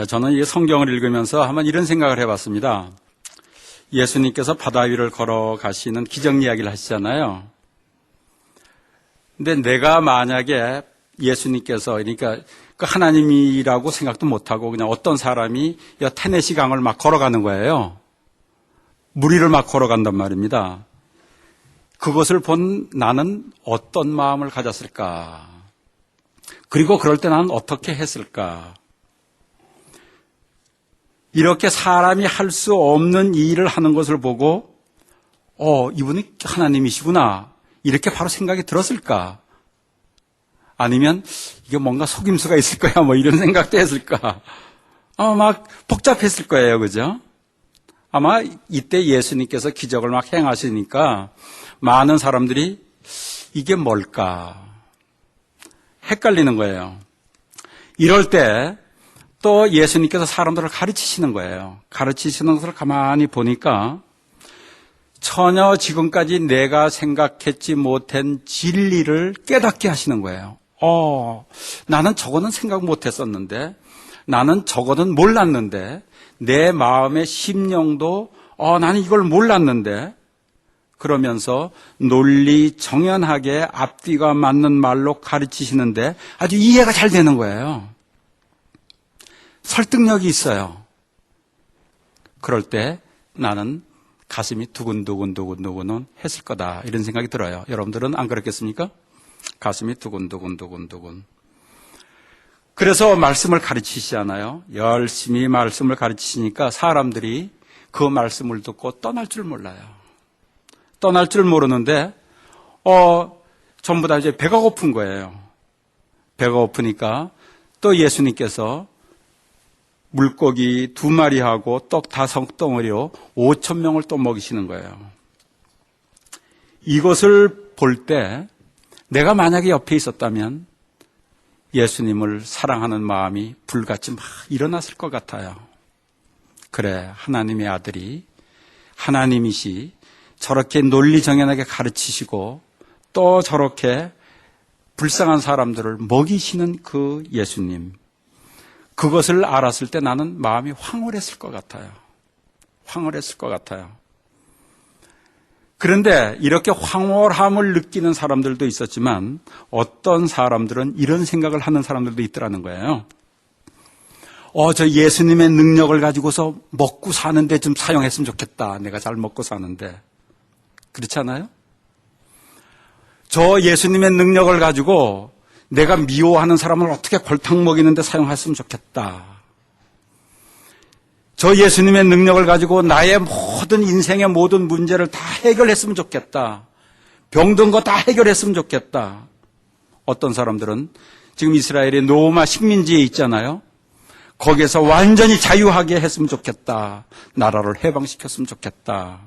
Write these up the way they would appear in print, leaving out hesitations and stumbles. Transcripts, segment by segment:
저는 이 성경을 읽으면서 한번 이런 생각을 해봤습니다. 예수님께서 바다 위를 걸어가시는 기적 이야기를 하시잖아요. 근데 내가 만약에 예수님께서, 그러니까 하나님이라고 생각도 못하고 그냥 어떤 사람이 테네시 강을 막 걸어가는 거예요. 물 위를 막 걸어간단 말입니다. 그것을 본 나는 어떤 마음을 가졌을까? 그리고 그럴 때 나는 어떻게 했을까? 이렇게 사람이 할 수 없는 일을 하는 것을 보고 이분이 하나님이시구나 이렇게 바로 생각이 들었을까? 아니면 이게 뭔가 속임수가 있을 거야 뭐 이런 생각도 했을까? 막 복잡했을 거예요. 그죠? 아마 이때 예수님께서 기적을 막 행하시니까 많은 사람들이 이게 뭘까? 헷갈리는 거예요. 이럴 때 또 예수님께서 사람들을 가르치시는 거예요. 가르치시는 것을 가만히 보니까 전혀 지금까지 내가 생각했지 못한 진리를 깨닫게 하시는 거예요. 나는 저거는 생각 못했었는데, 나는 저거는 몰랐는데, 내 마음의 심령도 나는 이걸 몰랐는데, 그러면서 논리 정연하게 앞뒤가 맞는 말로 가르치시는데 아주 이해가 잘 되는 거예요. 설득력이 있어요. 그럴 때 나는 가슴이 두근두근 했을 거다 이런 생각이 들어요. 여러분들은 안 그렇겠습니까? 가슴이 두근두근. 그래서 말씀을 가르치시잖아요. 열심히 말씀을 가르치시니까 사람들이 그 말씀을 듣고 떠날 줄 몰라요. 떠날 줄 모르는데 전부 다 이제 배가 고픈 거예요. 배가 고프니까 또 예수님께서 물고기 2마리하고 떡 5덩어리로 5,000명을 또 먹이시는 거예요. 이것을 볼 때 내가 만약에 옆에 있었다면 예수님을 사랑하는 마음이 불같이 막 일어났을 것 같아요. 그래, 하나님의 아들이 하나님이시 저렇게 논리정연하게 가르치시고 또 저렇게 불쌍한 사람들을 먹이시는 그 예수님, 그것을 알았을 때 나는 마음이 황홀했을 것 같아요. 황홀했을 것 같아요. 그런데 이렇게 황홀함을 느끼는 사람들도 있었지만 어떤 사람들은 이런 생각을 하는 사람들도 있더라는 거예요. 저 예수님의 능력을 가지고서 먹고 사는데 좀 사용했으면 좋겠다. 내가 잘 먹고 사는데. 그렇지 않아요? 저 예수님의 능력을 가지고 내가 미워하는 사람을 어떻게 골탕 먹이는데 사용했으면 좋겠다. 저 예수님의 능력을 가지고 나의 모든 인생의 모든 문제를 다 해결했으면 좋겠다. 병든 거 다 해결했으면 좋겠다. 어떤 사람들은 지금 이스라엘의 로마 식민지에 있잖아요. 거기에서 완전히 자유하게 했으면 좋겠다. 나라를 해방시켰으면 좋겠다.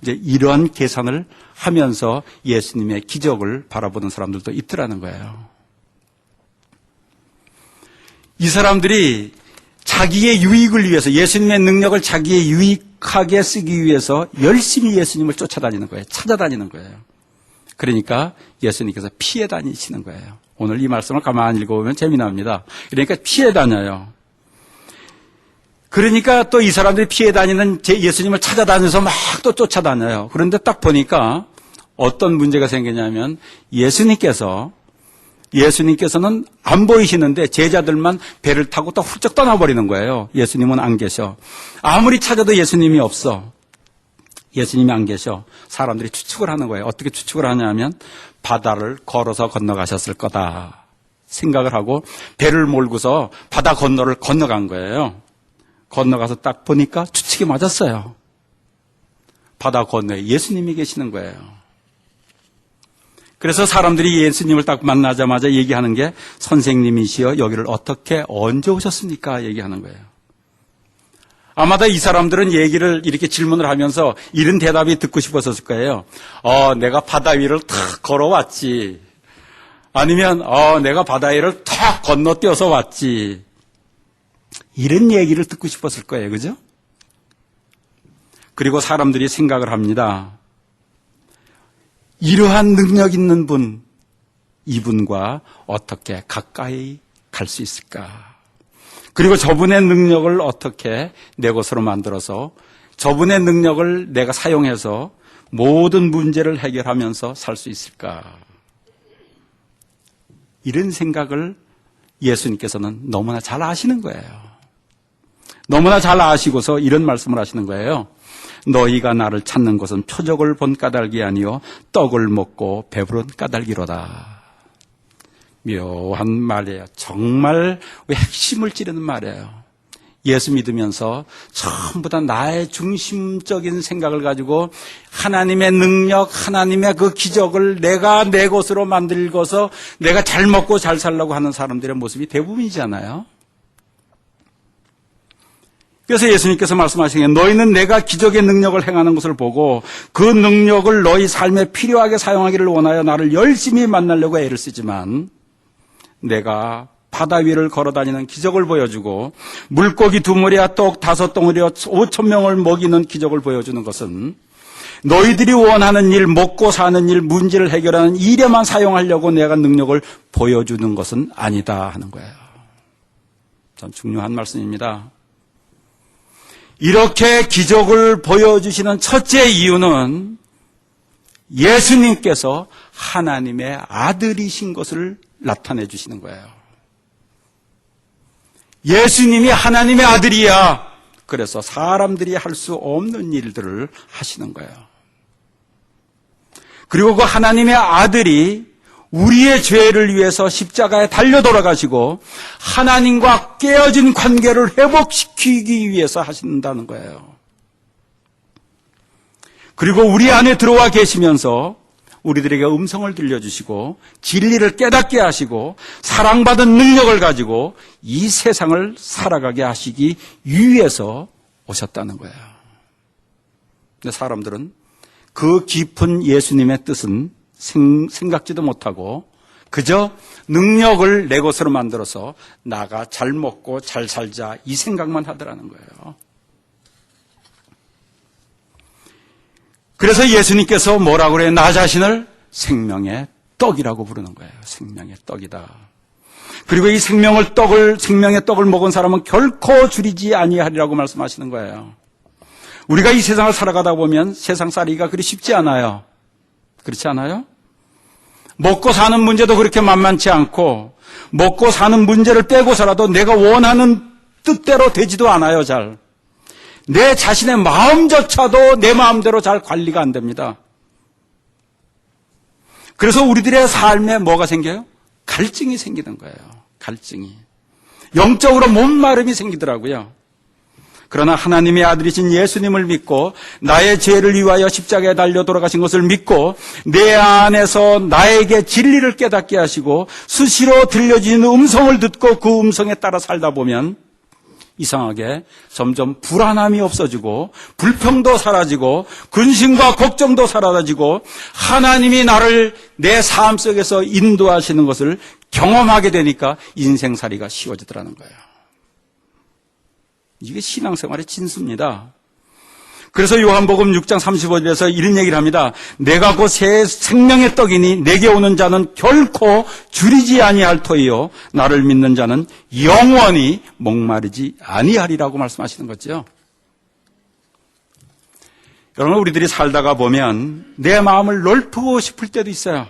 이제 이러한 계산을 하면서 예수님의 기적을 바라보는 사람들도 있더라는 거예요. 이 사람들이 자기의 유익을 위해서 예수님의 능력을 자기의 유익하게 쓰기 위해서 열심히 예수님을 쫓아다니는 거예요. 찾아다니는 거예요. 그러니까 예수님께서 피해 다니시는 거예요. 오늘 이 말씀을 가만히 읽어보면 재미납니다. 그러니까 피해 다녀요. 그러니까 또 이 사람들이 피해 다니는 예수님을 찾아다녀서 막 또 쫓아다녀요. 그런데 딱 보니까 어떤 문제가 생기냐면 예수님께서는 안 보이시는데 제자들만 배를 타고 또 훌쩍 떠나버리는 거예요. 예수님은 안 계셔. 아무리 찾아도 예수님이 없어. 예수님이 안 계셔. 사람들이 추측을 하는 거예요. 어떻게 추측을 하냐면 바다를 걸어서 건너가셨을 거다 생각을 하고 배를 몰고서 바다 건너를 건너간 거예요. 건너가서 딱 보니까 추측이 맞았어요. 바다 건너에 예수님이 계시는 거예요. 그래서 사람들이 예수님을 딱 만나자마자 얘기하는 게 선생님이시여 여기를 어떻게 언제 오셨습니까? 얘기하는 거예요. 아마도 이 사람들은 얘기를 이렇게 질문을 하면서 이런 대답이 듣고 싶었을 거예요. 내가 바다 위를 탁 걸어왔지. 아니면 내가 바다 위를 탁 건너뛰어서 왔지. 이런 얘기를 듣고 싶었을 거예요. 그죠? 그리고 사람들이 생각을 합니다. 이러한 능력 있는 분, 이분과 어떻게 가까이 갈 수 있을까? 그리고 저분의 능력을 어떻게 내 것으로 만들어서 저분의 능력을 내가 사용해서 모든 문제를 해결하면서 살 수 있을까? 이런 생각을 예수님께서는 너무나 잘 아시는 거예요. 너무나 잘 아시고서 이런 말씀을 하시는 거예요. 너희가 나를 찾는 것은 표적을 본 까닭이 아니요 떡을 먹고 배부른 까닭이로다. 묘한 말이에요. 정말 핵심을 찌르는 말이에요. 예수 믿으면서 전부 다 나의 중심적인 생각을 가지고 하나님의 능력, 하나님의 그 기적을 내가 내 것으로 만들고서 내가 잘 먹고 잘 살려고 하는 사람들의 모습이 대부분이잖아요. 그래서 예수님께서 말씀하시는 게 너희는 내가 기적의 능력을 행하는 것을 보고 그 능력을 너희 삶에 필요하게 사용하기를 원하여 나를 열심히 만나려고 애를 쓰지만 내가 바다 위를 걸어다니는 기적을 보여주고 물고기 2마리와 떡 5덩어리와 5,000명을 먹이는 기적을 보여주는 것은 너희들이 원하는 일, 먹고 사는 일, 문제를 해결하는 일에만 사용하려고 내가 능력을 보여주는 것은 아니다 하는 거예요. 참 중요한 말씀입니다. 이렇게 기적을 보여주시는 첫째 이유는 예수님께서 하나님의 아들이신 것을 나타내 주시는 거예요. 예수님이 하나님의 아들이야. 그래서 사람들이 할 수 없는 일들을 하시는 거예요. 그리고 그 하나님의 아들이 우리의 죄를 위해서 십자가에 달려 돌아가시고 하나님과 깨어진 관계를 회복시키기 위해서 하신다는 거예요. 그리고 우리 안에 들어와 계시면서 우리들에게 음성을 들려주시고 진리를 깨닫게 하시고 사랑받은 능력을 가지고 이 세상을 살아가게 하시기 위해서 오셨다는 거예요. 근데 사람들은 그 깊은 예수님의 뜻은 생각지도 못하고 그저 능력을 내 것으로 만들어서 나가 잘 먹고 잘 살자 이 생각만 하더라는 거예요. 그래서 예수님께서 뭐라고 그래요? 나 자신을 생명의 떡이라고 부르는 거예요. 생명의 떡이다. 그리고 이 생명의 떡을 먹은 사람은 결코 줄이지 아니하리라고 말씀하시는 거예요. 우리가 이 세상을 살아가다 보면 세상 살기가 그리 쉽지 않아요. 그렇지 않아요? 먹고 사는 문제도 그렇게 만만치 않고 먹고 사는 문제를 빼고서라도 내가 원하는 뜻대로 되지도 않아요. 잘. 내 자신의 마음조차도 내 마음대로 잘 관리가 안 됩니다. 그래서 우리들의 삶에 뭐가 생겨요? 갈증이 생기는 거예요. 갈증이. 영적으로 몸마름이 생기더라고요. 그러나 하나님의 아들이신 예수님을 믿고 나의 죄를 위하여 십자가에 달려 돌아가신 것을 믿고 내 안에서 나에게 진리를 깨닫게 하시고 수시로 들려지는 음성을 듣고 그 음성에 따라 살다 보면 이상하게 점점 불안함이 없어지고 불평도 사라지고 근심과 걱정도 사라지고 하나님이 나를 내 삶 속에서 인도하시는 것을 경험하게 되니까 인생살이가 쉬워지더라는 거예요. 이게 신앙생활의 진수입니다. 그래서 요한복음 6장 35절에서 이런 얘기를 합니다. 내가 곧 새 생명의 떡이니 내게 오는 자는 결코 줄이지 아니할 터이요 나를 믿는 자는 영원히 목마르지 아니하리라고 말씀하시는 거죠. 여러분 우리들이 살다가 보면 내 마음을 넓히고 싶을 때도 있어요.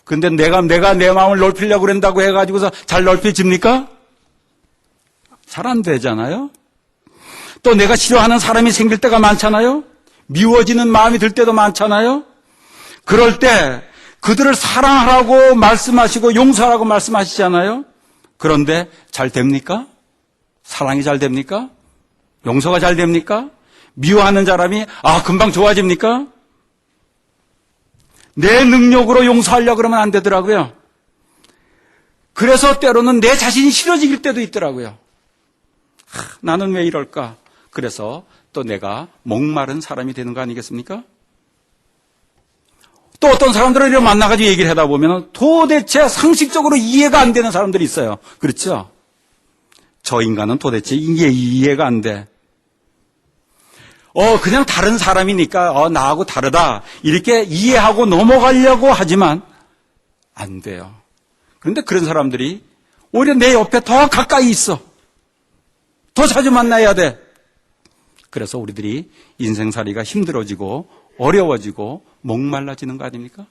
근데 내가 내 마음을 넓히려고 그런다고 해가지고서 잘 넓혀집니까? 잘 안 되잖아요. 또 내가 싫어하는 사람이 생길 때가 많잖아요. 미워지는 마음이 들 때도 많잖아요. 그럴 때 그들을 사랑하라고 말씀하시고 용서하라고 말씀하시잖아요. 그런데 잘 됩니까? 사랑이 잘 됩니까? 용서가 잘 됩니까? 미워하는 사람이 금방 좋아집니까? 내 능력으로 용서하려고 그러면 안 되더라고요. 그래서 때로는 내 자신이 싫어질 때도 있더라고요. 나는 왜 이럴까? 그래서 또 내가 목마른 사람이 되는 거 아니겠습니까? 또 어떤 사람들을 이렇게 만나가지고 얘기를 하다 보면 도대체 상식적으로 이해가 안 되는 사람들이 있어요. 그렇죠? 저 인간은 도대체 이해가 안 돼. 그냥 다른 사람이니까 나하고 다르다 이렇게 이해하고 넘어가려고 하지만 안 돼요. 그런데 그런 사람들이 오히려 내 옆에 더 가까이 있어. 더 자주 만나야 돼. 그래서 우리들이 인생살이가 힘들어지고 어려워지고 목말라지는 거 아닙니까?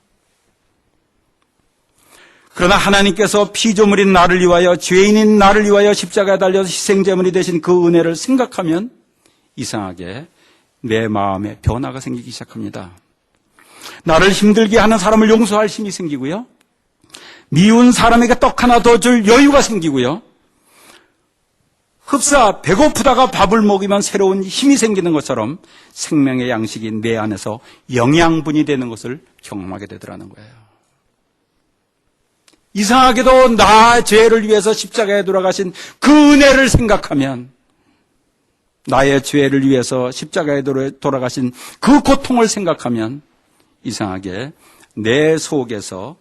그러나 하나님께서 피조물인 나를 위하여, 죄인인 나를 위하여 십자가에 달려서 희생제물이 되신 그 은혜를 생각하면 이상하게 내 마음에 변화가 생기기 시작합니다. 나를 힘들게 하는 사람을 용서할 힘이 생기고요. 미운 사람에게 떡 하나 더 줄 여유가 생기고요. 흡사 배고프다가 밥을 먹이면 새로운 힘이 생기는 것처럼 생명의 양식이 내 안에서 영양분이 되는 것을 경험하게 되더라는 거예요. 이상하게도 나 죄를 위해서 십자가에 돌아가신 그 은혜를 생각하면, 나의 죄를 위해서 십자가에 돌아가신 그 고통을 생각하면 이상하게 내 속에서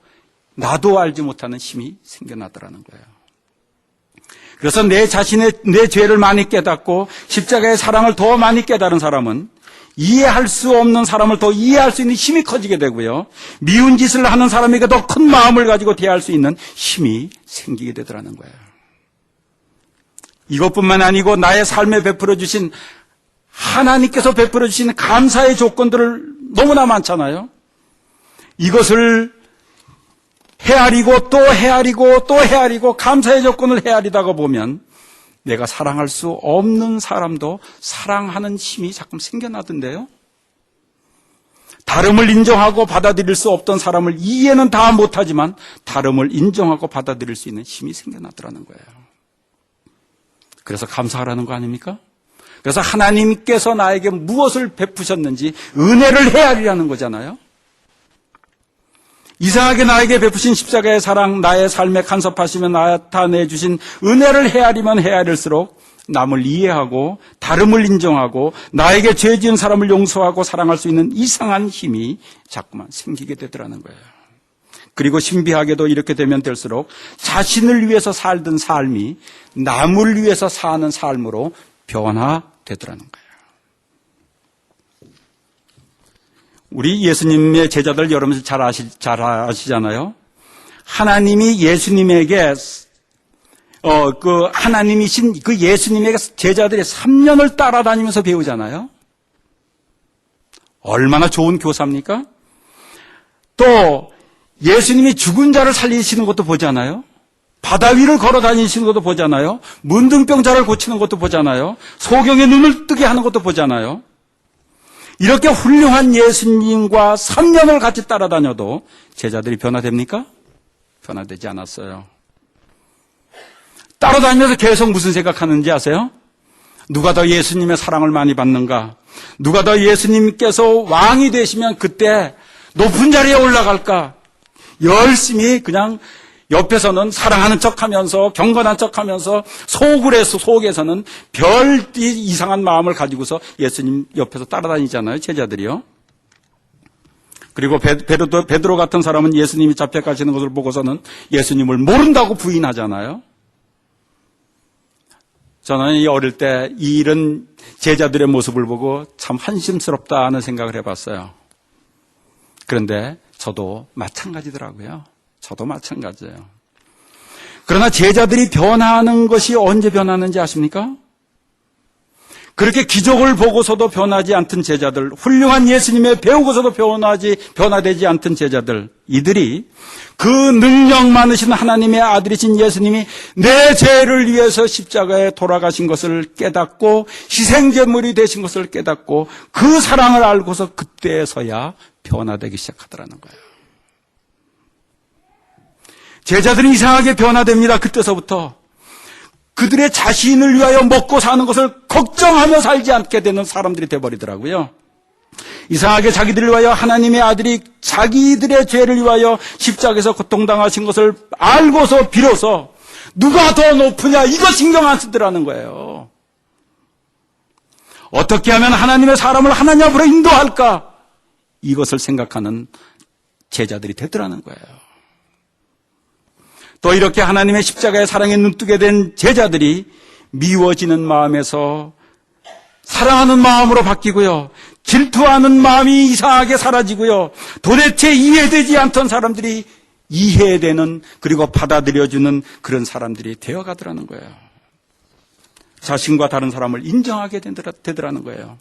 나도 알지 못하는 힘이 생겨나더라는 거예요. 그래서 내 죄를 많이 깨닫고 십자가의 사랑을 더 많이 깨달은 사람은 이해할 수 없는 사람을 더 이해할 수 있는 힘이 커지게 되고요. 미운 짓을 하는 사람에게 더 큰 마음을 가지고 대할 수 있는 힘이 생기게 되더라는 거예요. 이것뿐만 아니고 나의 삶에 베풀어 주신, 하나님께서 베풀어 주신 감사의 조건들을 너무나 많잖아요. 이것을 헤아리고 또 헤아리고 또 헤아리고 감사의 조건을 헤아리다가 보면 내가 사랑할 수 없는 사람도 사랑하는 힘이 자꾸 생겨나던데요. 다름을 인정하고 받아들일 수 없던 사람을 이해는 다 못하지만 다름을 인정하고 받아들일 수 있는 힘이 생겨나더라는 거예요. 그래서 감사하라는 거 아닙니까? 그래서 하나님께서 나에게 무엇을 베푸셨는지 은혜를 헤아리라는 거잖아요. 이상하게 나에게 베푸신 십자가의 사랑, 나의 삶에 간섭하시며 나타내 주신 은혜를 헤아리면 헤아릴수록 남을 이해하고 다름을 인정하고 나에게 죄 지은 사람을 용서하고 사랑할 수 있는 이상한 힘이 자꾸만 생기게 되더라는 거예요. 그리고 신비하게도 이렇게 되면 될수록 자신을 위해서 살던 삶이 남을 위해서 사는 삶으로 변화되더라는 거예요. 우리 예수님의 제자들 여러분 잘 아시잖아요. 하나님이 예수님에게 하나님이신 그 예수님에게 제자들이 3년을 따라다니면서 배우잖아요. 얼마나 좋은 교사입니까? 또 예수님이 죽은 자를 살리시는 것도 보잖아요. 바다 위를 걸어 다니시는 것도 보잖아요. 문둥병자를 고치는 것도 보잖아요. 소경의 눈을 뜨게 하는 것도 보잖아요. 이렇게 훌륭한 예수님과 3년을 같이 따라다녀도 제자들이 변화됩니까? 변화되지 않았어요. 따라다니면서 계속 무슨 생각하는지 아세요? 누가 더 예수님의 사랑을 많이 받는가? 누가 더 예수님께서 왕이 되시면 그때 높은 자리에 올라갈까? 열심히 그냥 옆에서는 사랑하는 척하면서 경건한 척하면서 속에서는 별 이상한 마음을 가지고서 예수님 옆에서 따라다니잖아요, 제자들이요. 그리고 베드로 같은 사람은 예수님이 잡혀가시는 것을 보고서는 예수님을 모른다고 부인하잖아요. 저는 어릴 때 이런 제자들의 모습을 보고 참 한심스럽다 하는 생각을 해봤어요. 그런데 저도 마찬가지더라고요. 저도 마찬가지예요. 그러나 제자들이 변화하는 것이 언제 변하는지 아십니까? 그렇게 기적을 보고서도 변하지 않던 제자들, 훌륭한 예수님의 배우고서도 변화되지 않던 제자들, 이들이 그 능력 많으신 하나님의 아들이신 예수님이 내 죄를 위해서 십자가에 돌아가신 것을 깨닫고 희생제물이 되신 것을 깨닫고 그 사랑을 알고서 그때서야 변화되기 시작하더라는 거예요. 제자들이 이상하게 변화됩니다. 그때서부터. 그들의 자신을 위하여 먹고 사는 것을 걱정하며 살지 않게 되는 사람들이 돼버리더라고요. 이상하게 자기들을 위하여 하나님의 아들이 자기들의 죄를 위하여 십자가에서 고통당하신 것을 알고서 비로소 누가 더 높으냐 이거 신경 안 쓰더라는 거예요. 어떻게 하면 하나님의 사람을 하나님 앞으로 인도할까? 이것을 생각하는 제자들이 되더라는 거예요. 또 이렇게 하나님의 십자가의 사랑에 눈뜨게 된 제자들이 미워지는 마음에서 사랑하는 마음으로 바뀌고요. 질투하는 마음이 이상하게 사라지고요. 도대체 이해되지 않던 사람들이 이해되는 그리고 받아들여주는 그런 사람들이 되어가더라는 거예요. 자신과 다른 사람을 인정하게 되더라는 거예요.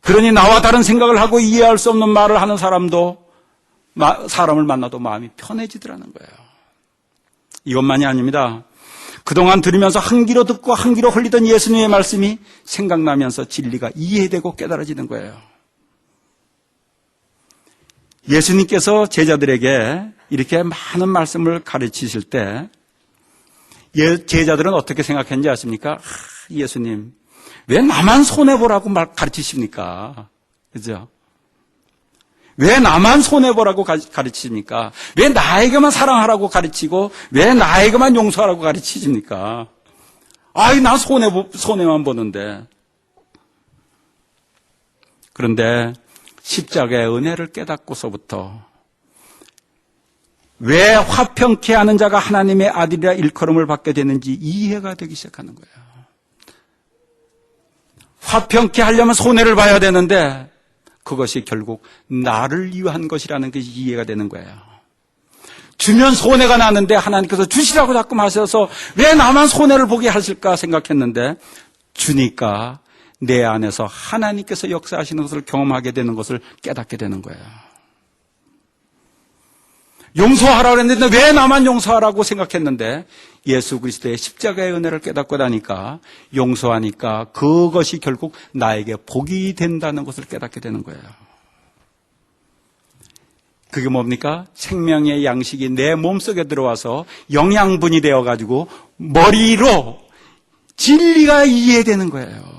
그러니 나와 다른 생각을 하고 이해할 수 없는 말을 하는 사람도 사람을 만나도 마음이 편해지더라는 거예요. 이것만이 아닙니다. 그동안 들으면서 한 귀로 듣고 한 귀로 흘리던 예수님의 말씀이 생각나면서 진리가 이해되고 깨달아지는 거예요. 예수님께서 제자들에게 이렇게 많은 말씀을 가르치실 때 제자들은 어떻게 생각했는지 아십니까? 예수님, 왜 나만 손해보라고 가르치십니까? 그죠? 왜 나만 손해보라고 가르치십니까? 왜 나에게만 사랑하라고 가르치고 왜 나에게만 용서하라고 가르치십니까? 난 손해만 보는데. 그런데 십자가의 은혜를 깨닫고서부터 왜 화평케 하는 자가 하나님의 아들이라 일컬음을 받게 되는지 이해가 되기 시작하는 거예요. 화평케 하려면 손해를 봐야 되는데 그것이 결국 나를 위한 것이라는 것이 이해가 되는 거예요. 주면 손해가 나는데 하나님께서 주시라고 자꾸 하셔서 왜 나만 손해를 보게 하실까 생각했는데 주니까 내 안에서 하나님께서 역사하시는 것을 경험하게 되는 것을 깨닫게 되는 거예요. 용서하라고 했는데 왜 나만 용서하라고 생각했는데 예수 그리스도의 십자가의 은혜를 깨닫고 나니까 용서하니까 그것이 결국 나에게 복이 된다는 것을 깨닫게 되는 거예요. 그게 뭡니까? 생명의 양식이 내 몸속에 들어와서 영양분이 되어가지고 머리로 진리가 이해되는 거예요.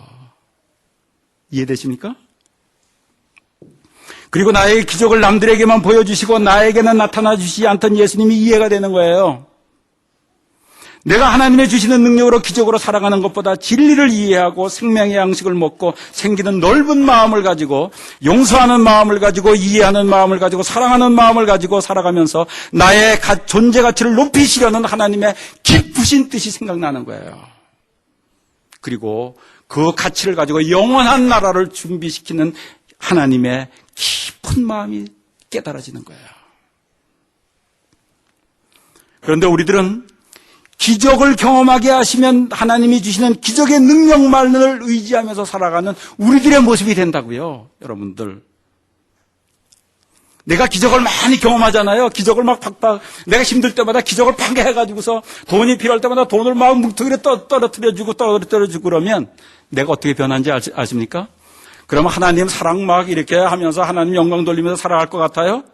이해되십니까? 그리고 나의 기적을 남들에게만 보여주시고 나에게는 나타나 주시지 않던 예수님이 이해가 되는 거예요. 내가 하나님의 주시는 능력으로 기적으로 살아가는 것보다 진리를 이해하고 생명의 양식을 먹고 생기는 넓은 마음을 가지고 용서하는 마음을 가지고 이해하는 마음을 가지고 사랑하는 마음을 가지고 살아가면서 나의 존재 가치를 높이시려는 하나님의 기쁘신 뜻이 생각나는 거예요. 그리고 그 가치를 가지고 영원한 나라를 준비시키는 하나님의 깊은 마음이 깨달아지는 거예요. 그런데 우리들은 기적을 경험하게 하시면 하나님이 주시는 기적의 능력만을 의지하면서 살아가는 우리들의 모습이 된다고요. 여러분들. 내가 기적을 많이 경험하잖아요. 기적을 내가 힘들 때마다 기적을 파괴해가지고서 돈이 필요할 때마다 돈을 막 뭉텅이로 떨어뜨려주고 그러면 내가 어떻게 변한지 아십니까? 그러면 하나님 사랑 막 이렇게 하면서 하나님 영광 돌리면서 살아갈 것 같아요?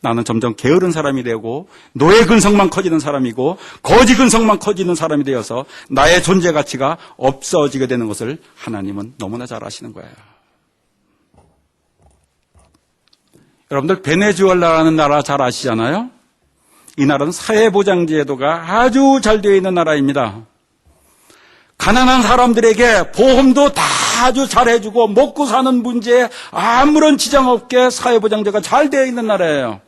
나는 점점 게으른 사람이 되고 노예 근성만 커지는 사람이고 거지 근성만 커지는 사람이 되어서 나의 존재 가치가 없어지게 되는 것을 하나님은 너무나 잘 아시는 거예요. 여러분들 베네수엘라라는 나라 잘 아시잖아요? 이 나라는 사회보장제도가 아주 잘 되어 있는 나라입니다. 가난한 사람들에게 보험도 다 아주 잘해주고 먹고 사는 문제에 아무런 지장 없게 사회보장제가 잘 되어 있는 나라예요.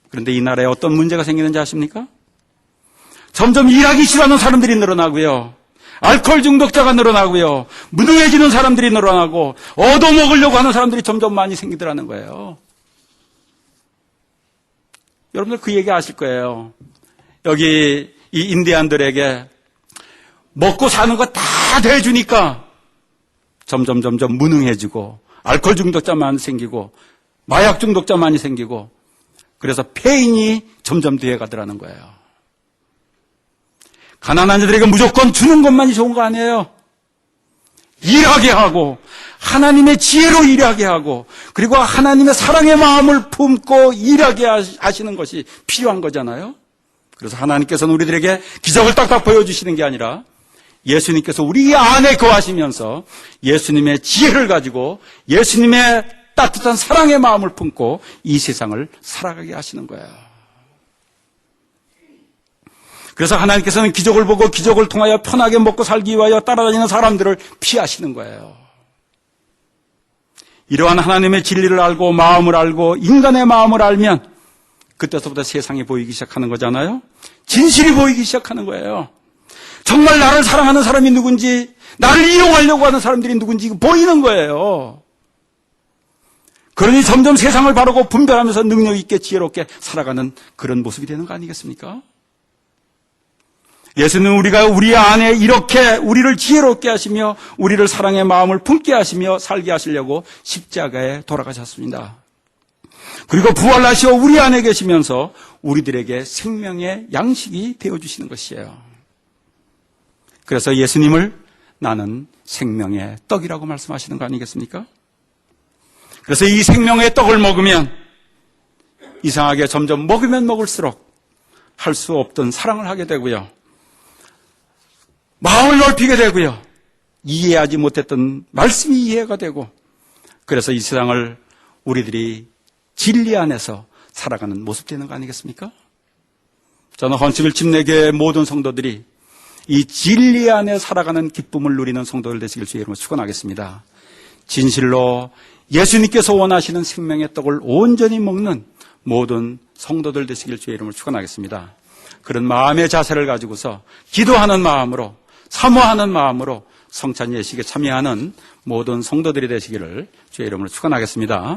그런데 이 나라에 어떤 문제가 생기는지 아십니까? 점점 일하기 싫어하는 사람들이 늘어나고요. 알코올 중독자가 늘어나고요. 무능해지는 사람들이 늘어나고 얻어먹으려고 하는 사람들이 점점 많이 생기더라는 거예요. 여러분들 그 얘기 아실 거예요. 여기 이 인디안들에게 먹고 사는 거 다 대주니까 점점 무능해지고 알코올 중독자만 생기고 마약 중독자만이 생기고 그래서 폐인이 점점 뒤에 가더라는 거예요. 가난한 자들에게 무조건 주는 것만이 좋은 거 아니에요. 일하게 하고 하나님의 지혜로 일하게 하고 그리고 하나님의 사랑의 마음을 품고 일하게 하시는 것이 필요한 거잖아요. 그래서 하나님께서는 우리들에게 기적을 딱딱 보여주시는 게 아니라 예수님께서 우리 안에 거하시면서 예수님의 지혜를 가지고 예수님의 따뜻한 사랑의 마음을 품고 이 세상을 살아가게 하시는 거예요. 그래서 하나님께서는 기적을 보고 기적을 통하여 편하게 먹고 살기 위하여 따라다니는 사람들을 피하시는 거예요. 이러한 하나님의 진리를 알고 마음을 알고 인간의 마음을 알면 그때서부터 세상이 보이기 시작하는 거잖아요. 진실이 보이기 시작하는 거예요. 정말 나를 사랑하는 사람이 누군지, 나를 이용하려고 하는 사람들이 누군지 보이는 거예요. 그러니 점점 세상을 바르고 분별하면서 능력 있게 지혜롭게 살아가는 그런 모습이 되는 거 아니겠습니까? 예수는 우리가 우리 안에 이렇게 우리를 지혜롭게 하시며 우리를 사랑의 마음을 품게 하시며 살게 하시려고 십자가에 돌아가셨습니다. 그리고 부활하시어 우리 안에 계시면서 우리들에게 생명의 양식이 되어주시는 것이에요. 그래서 예수님을 나는 생명의 떡이라고 말씀하시는 거 아니겠습니까? 그래서 이 생명의 떡을 먹으면 이상하게 점점 먹으면 먹을수록 할 수 없던 사랑을 하게 되고요. 마음을 넓히게 되고요. 이해하지 못했던 말씀이 이해가 되고, 그래서 이 세상을 우리들이 진리 안에서 살아가는 모습 되는 거 아니겠습니까? 저는 헌치빌 침례교회 모든 성도들이 이 진리 안에 살아가는 기쁨을 누리는 성도들 되시길 주의 이름으로 축원하겠습니다. 진실로 예수님께서 원하시는 생명의 떡을 온전히 먹는 모든 성도들 되시길 주의 이름으로 축원하겠습니다. 그런 마음의 자세를 가지고서 기도하는 마음으로, 사모하는 마음으로 성찬 예식에 참여하는 모든 성도들이 되시기를 주의 이름으로 축원하겠습니다.